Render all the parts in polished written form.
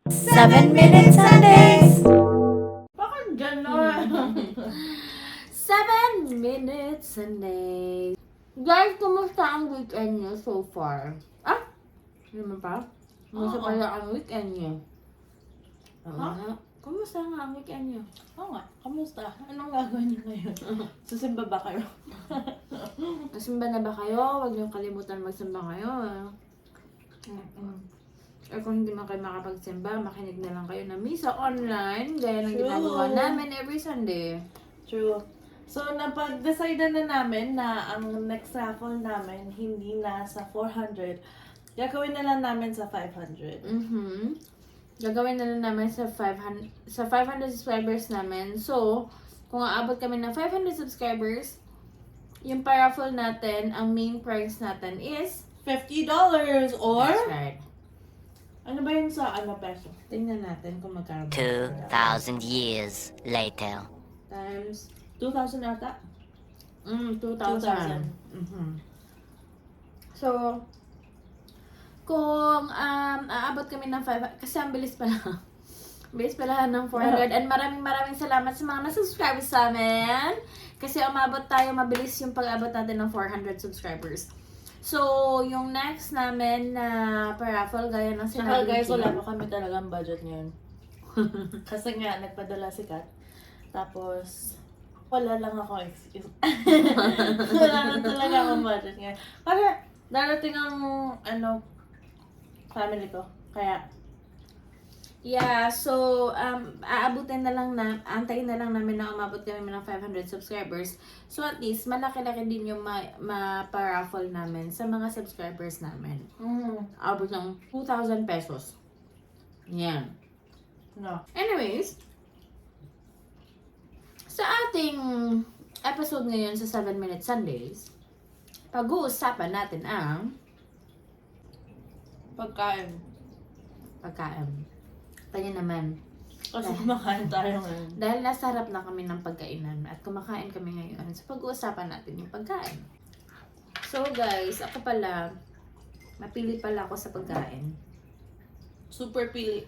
7-minute Sundays! Bakit gano'n? 7-minute Sundays. Guys, kumusta ang weekend nyo so far? Hindi mo pa? Kumusta pala ang weekend nyo? Kumusta nga ang weekend nyo? Oo nga, kamusta? Anong gagawin niyo ngayon? Susimba ba kayo? Nasimba na ba kayo? Huwag niyong kalimutan magsimba kayo. Eh kung hindi man kayo makapagsimba, makinig na lang kayo na misa online. Gaya ng True. ginagawa namin every Sunday. True. So, napag-decide na namin na ang next raffle namin hindi na sa 400. Gagawin na lang namin sa 500. Gagawin na lang namin sa 500 subscribers namin. So, kung aabot kami ng 500 subscribers, yung paraffle natin, ang main prize natin is $50 or... That's right. Ano ba yun sa peso? Tingnan natin kung magkano. 2,000 years later. Times 2,000 ata? 2,000. 2,000. So, kung aabot kami ng 500, kasi ang bilis pala. Bilis pala ng 400. And maraming salamat sa mga nasubscribe sa amin. Kasi umabot tayo, mabilis yung pag-abot natin ng 400 subscribers. So, yung next namin na paraffle, gaya ng Saka sinabi guys, ko. wala pa kami talagang budget ngayon. Kasi nga, nagpadala si Kat. Tapos, wala lang ako excuse. Wala na talaga akong budget ngayon. Kasi, darating ang, family ko. Kaya, Yeah, so, aabutin na lang antayin na lang namin na umabot kami ng 500 subscribers. So, at least, malaki-laki din yung ma-paraffle namin sa mga subscribers namin. Abot ng 2,000 pesos. Yan. no. Anyways, sa ating episode ngayon sa 7-minute Sundays, pag-uusapan natin ang Pagkain. pagkain. Tayo naman. Kasi kumakain tayo ngayon. Dahil nasa harap na kami ng pagkainan at kumakain kami ngayon, so pag-uusapan natin yung pagkain. So guys, ako pala, mapili pala ako sa pagkain. Super pili.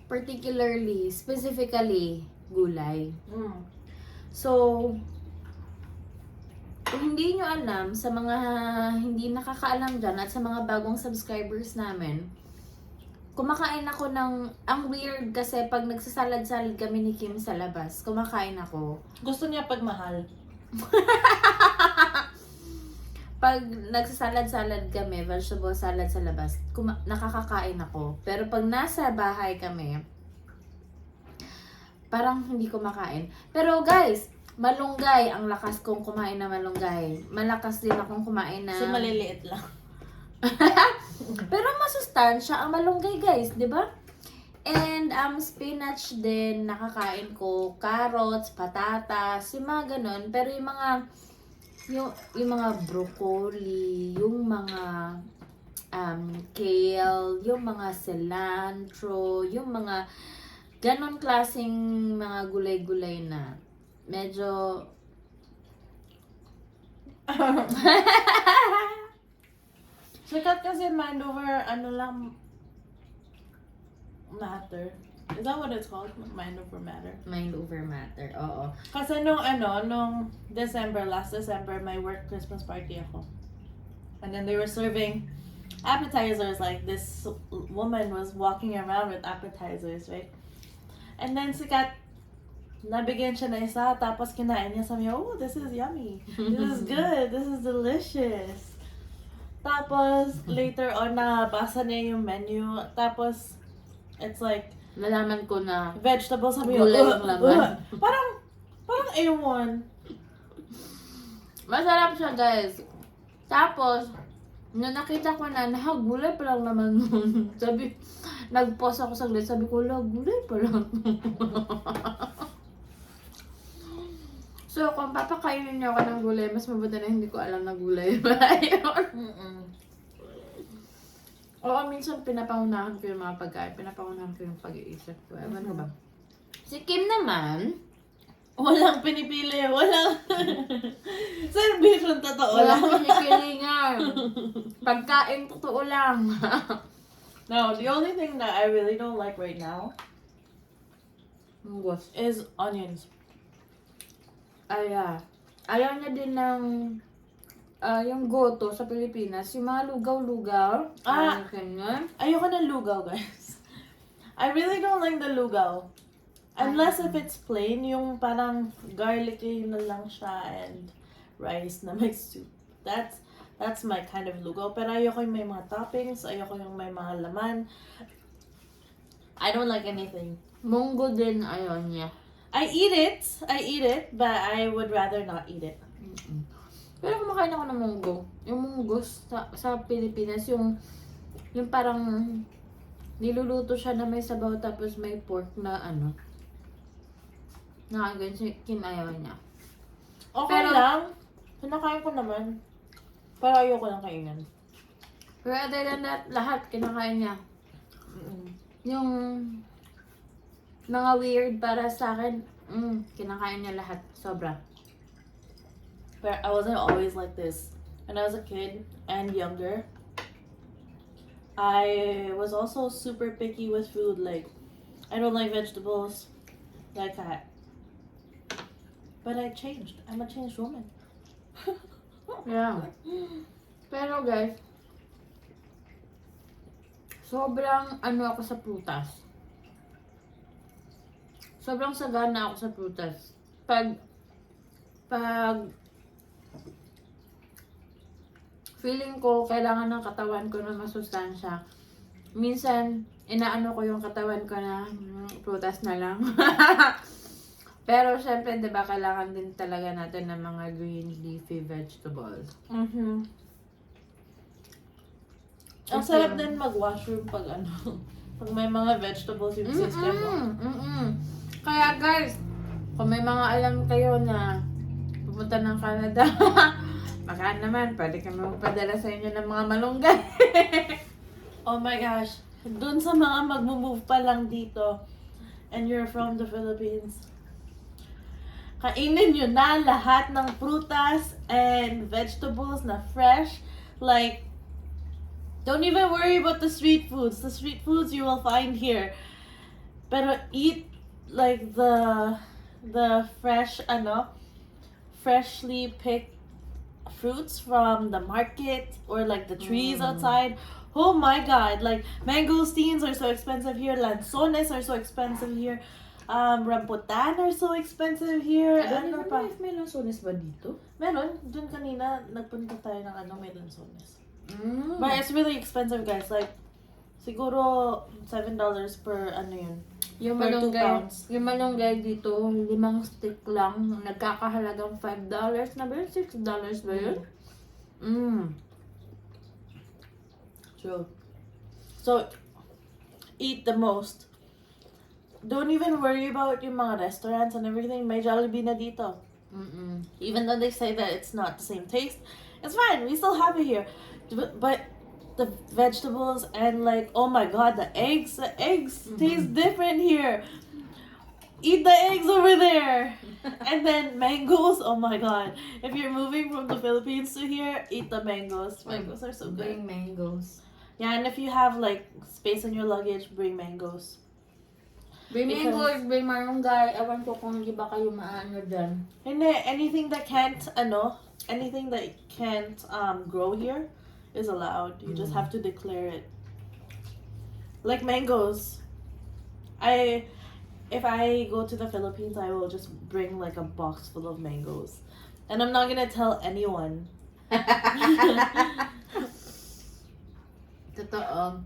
Particularly, specifically, gulay. So, kung hindi nyo alam, sa mga hindi nakakaalam dyan at sa mga bagong subscribers namin, kumakain ako ang weird kasi pag nagsasalad-salad kami ni Kim sa labas, kumakain ako. Gusto niya pagmahal. Pag nagsasalad-salad kami, vegetable salad sa labas, nakakakain ako. Pero pag nasa bahay kami, parang hindi kumakain. Pero guys, malunggay, ang lakas kong kumain na malunggay. Malakas din akong kumain na... Kasi maliliit lang. Pero masustansya ang malunggay guys, di ba? And spinach din, nakakain ko, carrots, patatas, yung mga ganun. Pero yung mga broccoli, yung mga kale, yung mga cilantro, yung mga ganon klaseng mga gulay-gulay na medyo Sikat kasi mind over, matter. Is that what it's called? Mind over matter? mind over matter. Oo. Kasi nung last December, may work Christmas party ako. And then they were serving appetizers, like this woman was walking around with appetizers, right? And then sikat, nabigyan siya na isa, tapos kinain niya, sabi niya, oh, this is yummy. This is good. This is delicious. Tapos, later on, nabasa niya yung menu. Tapos, it's like, Nalaman ko na vegetables, sabi niya, gulay yung laman. Parang A1. Masarap siya guys. Tapos, nung nakita ko na, gulay pa lang naman nun. Sabi, nag-pause ako saglit. Sabi ko, gulay pa lang. So, kung papakainin niyo ako ng gulay, mas mabuti na hindi ko alam na gulay ba yun. Oo, minsan pinapangunahan ko yung mga pagkain. Pinapangunahan ko yung pag-iisip ko. Ewan ko ba? Si Kim naman, Walang pinipili, walang... Servisyon totoo wala lang. kinikilingan. Pagkain, totoo lang. No, the only thing that I really don't like right now Munggos. is onions. Ayaw niya din ng yung goto sa Pilipinas. Yung mga lugaw-lugaw. Ganyan. Ayoko ng lugaw, guys. I really don't like the lugaw. Unless if it's plain, yung parang garlicky na lang siya and rice na may soup. That's my kind of lugaw. Pero ayoko yung may mga toppings. Ayoko yung may mga laman. I don't like anything. Munggo din ayaw niya. I eat it, but I would rather not eat it. Pero kumakain ako ng munggo. Yung munggo sa Pilipinas, yung parang niluluto siya na may sabaw tapos may pork na kinayaw niya. Okay Pero- lang. Kinakain ko naman. Pero ayoko lang kainin. Pero other than that, lahat kinakain niya. Yung mga weird para sa akin, kinakain niya lahat. Sobra. But I wasn't always like this. When I was a kid and younger, I was also super picky with food. Like, I don't like vegetables like that. But I changed. I'm a changed woman. Yeah. Pero guys, sobrang ako sa prutas. Sobrang sagana ako sa prutas. Pag feeling ko kailangan ng katawan ko na masustansya. Minsan, inaano ko yung katawan ko na prutas na lang. Pero syempre, 'di ba, kailangan din talaga natin ng mga green leafy vegetables. Ang sarap din mag-washroom pag pag may mga vegetables yung system mo. Kaya guys, kung may mga alam kayo na pupunta ng Canada, baka naman, pwede kami magpadala sa inyo ng mga malunggay. Oh my gosh. Dun sa mga mag-move pa lang dito and you're from the Philippines, kainin nyo na lahat ng prutas and vegetables na fresh. Like, don't even worry about the street foods. The street foods you will find here. Pero eat like the fresh, freshly picked fruits from the market or like the trees outside. Oh my god, like mangosteens are so expensive here, lanzones are so expensive here, rambutan are so expensive here. Ano pa? May lansones ba dito? Meron, dun kanina nagpunta tayo ng may lanzones. But it's really expensive, guys. Like, siguro $7 per yun. Yung Per 2 malunggay, pounds. yung malunggay dito, 5 stick lang, nagkakahalagang $5 na ba yun? $6 ba yun? True. So, eat the most. Don't even worry about yung mga restaurants and everything. May Jollibee na dito. Even though they say that it's not the same taste, it's fine. We still have it here. But the vegetables and like, oh my god, the eggs taste different here. Eat the eggs over there. And then mangoes, oh my god. If you're moving from the Philippines to here, eat the mangoes. Mangoes are so good. Bring mangoes. Yeah, and if you have like space in your luggage, bring mangoes. Bring Because- mangoes, bring malunggay. Ewan ko kung di ba kayo maano dyan. And anything that can't grow here is allowed. You just have to declare it. Like mangoes. If I go to the Philippines, I will just bring like a box full of mangoes. And I'm not gonna tell anyone. Totoo.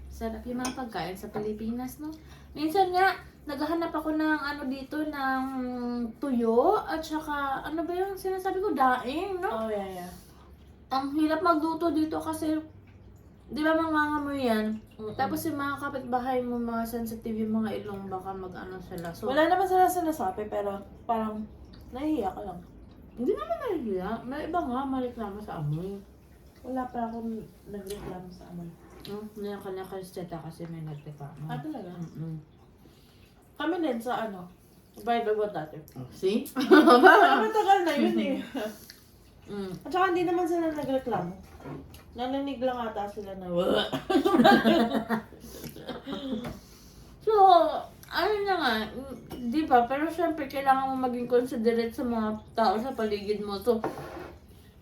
Sarap yung mga pagkain sa Pilipinas, no? Minsan nga, naghahanap ako ng dito, ng tuyo, at saka, ano ba yung sinasabi ko, daing, no? Oh yeah. Ang hirap magluto dito kasi, di ba mangangamoy yan? Tapos yung mga kapitbahay mo, mga sensitive yung mga ilong, baka mag-ano sila. So, Wala naman sila sinasabi, pero parang nahihiya ka lang. hindi naman nahihiya. May iba nga, mareklamo sa amoy. Wala pa akong nagreklamo sa amoy. Hindi yung kanya kalisteta kasi may nagreklamo. Ah, talaga? Mm-mm. Kami din sa by the way dati. See? Matagal na yun eh. Mm. At saka hindi naman sila nagreklamo. Naninig lang ata sila na So, ano na nga, di ba? Pero syempre, kailangan mo maging considerate sa mga tao sa paligid mo. So,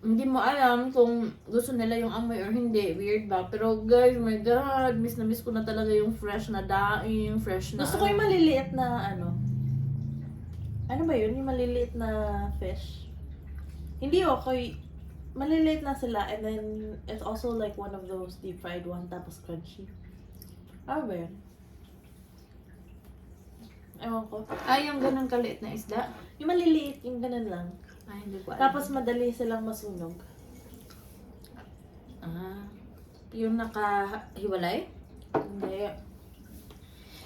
hindi mo alam kung gusto nila yung amoy or hindi. Weird ba? Pero guys, my God, miss na miss ko na talaga yung fresh na daing, fresh na... Gusto ko yung maliliit na ano. Ano ba yun? Yung maliliit na fish. Hindi okay. Maliliit na sila and then it's also like one of those deep fried one tapos crunchy. Ano ba yun? Ewan ko. Ay, yung ganun kaliit na isda? Yung maliliit, yung ganun lang. Ay, hindi ko alam. Tapos madali silang masunog. Yung nakahiwalay? Hindi.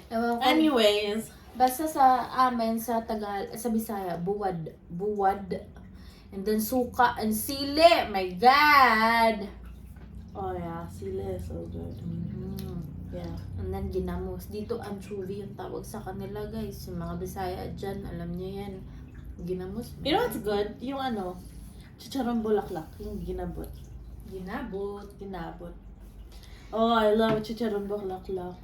Ewan ko. Anyways. Basta sa amin, sa sa Bisaya, buwad. Buwad. And then suka and sili. My God! Oh yeah, sili is so good. Yeah. And then ginamos. Dito anchovy yung tawag sa kanila, guys. Yung mga Bisaya dyan, alam niyo yan. Ginamos. You know what's good? Yung ano, chicharong bulaklak. Yung ginabot. Ginabot. Oh, I love chicharong bulaklak.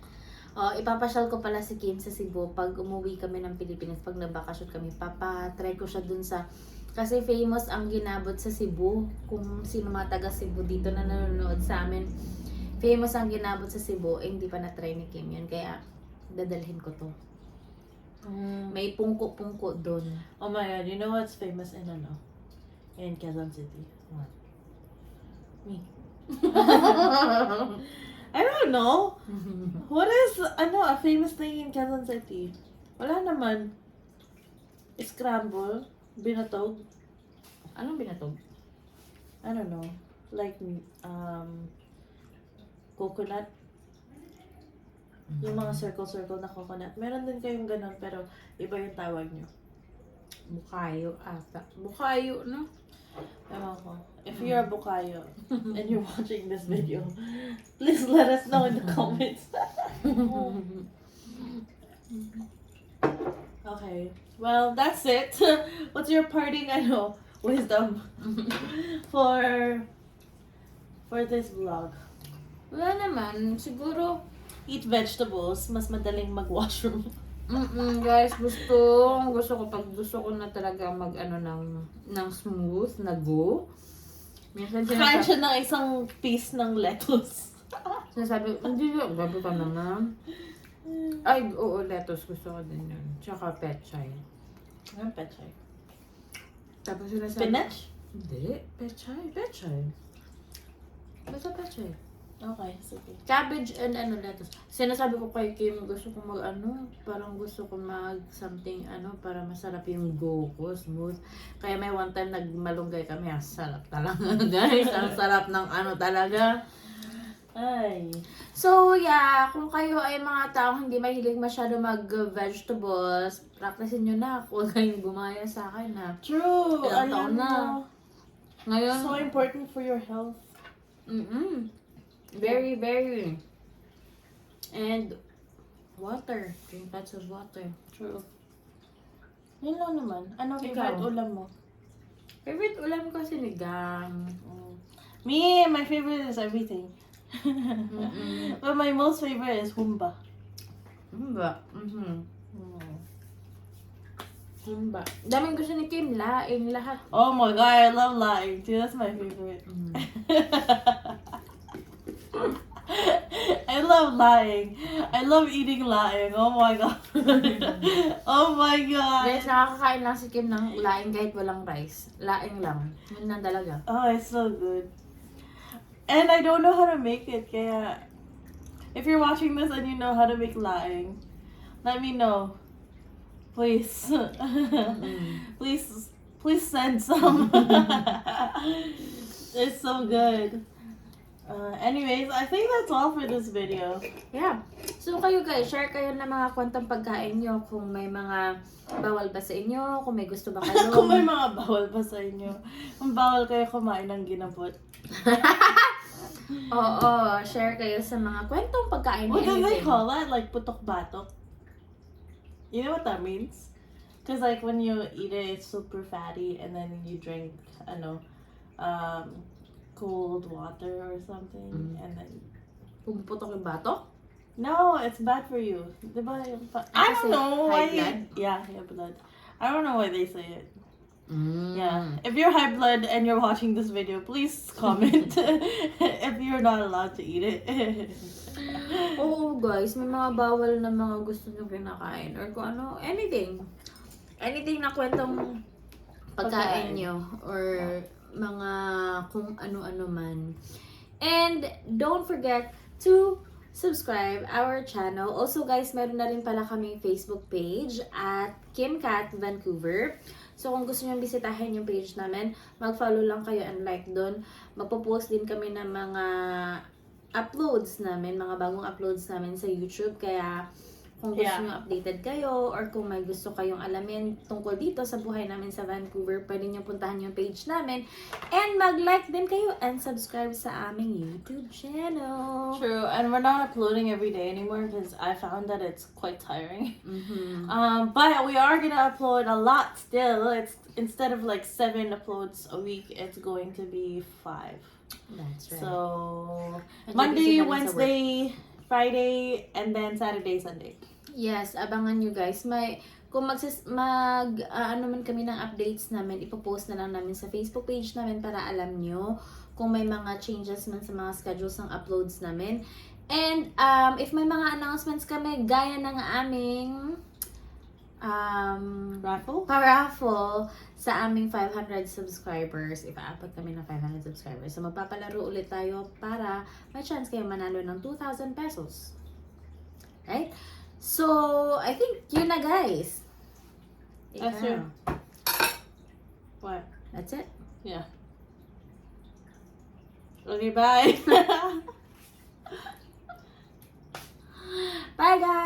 Oh, ipapasyal ko pala si Kim sa Cebu pag umuwi kami ng Pilipinas, pag nabakasyon kami. Papatry ko siya dun sa... Kasi famous ang ginabot sa Cebu. Kung sino mga taga Cebu dito na nanonood sa amin. Famous ang ginabot sa Cebu. Eh, hindi pa na-try ni Kim yun. Kaya, dadalhin ko to. May pungko-pungko dun. Oh my God, you know what's famous in ano? In Quezon City? What? Me. I don't know. What is ano a famous thing in Quezon City? Wala naman. Scramble, binatog. Anong binatog? I don't know. Like coconut. Yung mga circle-circle na coconut. Meron din kayong ganun pero iba yung tawag nyo. Bukayo ata. Bukayo, no? Ewan ko. If you're a Bukayo and you're watching this video, please let us know in the comments. Okay. Well, that's it. What's your parting wisdom for this vlog? Wala naman. Siguro, Eat vegetables, mas madaling mag-washroom. guys, gusto ko na talaga mag ng smooth na go. Minsan Kain siya ng isang piece ng lettuce. sinasabi, hindi yun, gabi ka naman. Ay, oo, lettuce gusto ko din yun. Tsaka pechay. Ano pechay? Tapos sinasabi, Spinach? Hindi, pechay. Basta pechay. Okay, sige. Cabbage and lettuce. Sinasabi ko kay Kim, gusto ko parang gusto ko something para masarap yung go ko, smooth. Kaya may one time nagmalunggay kami, ang sarap talaga guys. Ang sarap ng talaga. Ay. So yeah, kung kayo ay mga taong hindi mahilig masyado mag-vegetables, practicein nyo na. Huwag kayong gumaya sa akin ha. True. Ilang taon na. Ngayon, So important for your health. Very, very. And water. Drink lots of water. True. Yun lang naman. Ano favorite Ikaw? ulam mo? Favorite ulam ko sinigang. Me, my favorite is everything. But my most favorite is humba. Humba. Humba. Daming gusto ni Kim, laing lahat. Oh my god, I love laing too. That's my favorite. I love laing. I love eating laing. Oh my god. Oh my god. Guys, nakakakain lang si Kim ng laing kahit walang rice. Laing lang. Yun lang talaga. Oh, it's so good. And I don't know how to make it. Kaya, if you're watching this and you know how to make laing, let me know. Please. Please send some. It's so good. Anyways, I think that's all for this video. Yeah. So kayo guys, share kayo ng mga kwentong pagkain nyo. Kung may mga bawal ba sa inyo, kung may gusto ba kayo. Kung may mga bawal pa sa inyo. Kung bawal kayo kumain ng ginapot. Oo, share kayo sa mga kwentong pagkain. What do they anything. call that? Like putok batok? You know what that means? Because like when you eat it, it's super fatty and then you drink, cold water or something, and then. Pumuputok yung batok? No, it's bad for you. Diba? I don't know why. Yeah, high blood. I don't know why they say it. Yeah. If you're high blood and you're watching this video, please comment if you're not allowed to eat it. Oo guys, may mga bawal na mga gusto nyo kinakain or kung ano, anything. Anything na kwentong pagkain nyo or mga kung ano-ano man. And don't forget to subscribe our channel. Also guys, meron na rin pala kaming Facebook page at Cat Vancouver. So kung gusto nyo bisitahin yung page namin, mag-follow lang kayo and like doon. Magpo-post din kami ng mga uploads namin, mga bagong uploads namin sa YouTube. Kaya kung gusto nyo updated kayo or kung may gusto kayong alamin tungkol dito sa buhay namin sa Vancouver, pwede nyo puntahan yung page namin. And mag-like din kayo and subscribe sa aming YouTube channel. True, and we're not uploading every day anymore because I found that it's quite tiring. But we are gonna upload a lot still. It's instead of like 7 uploads a week, it's going to be 5. That's right. So Monday, Wednesday, Friday, and then Saturday, Sunday. Yes, abangan nyo guys. Kung ano man kami ng updates namin, ipopost na lang namin sa Facebook page namin para alam nyo kung may mga changes man sa mga schedules ng uploads namin. And if may mga announcements kami, gaya ng aming raffle sa aming 500 subscribers. Ipa-upload kami ng 500 subscribers. So magpapalaro ulit tayo para may chance kayo manalo ng 2,000 pesos. Right? So, I think yun na guys. That's it. What? That's it. Yeah. Okay, bye. Bye guys!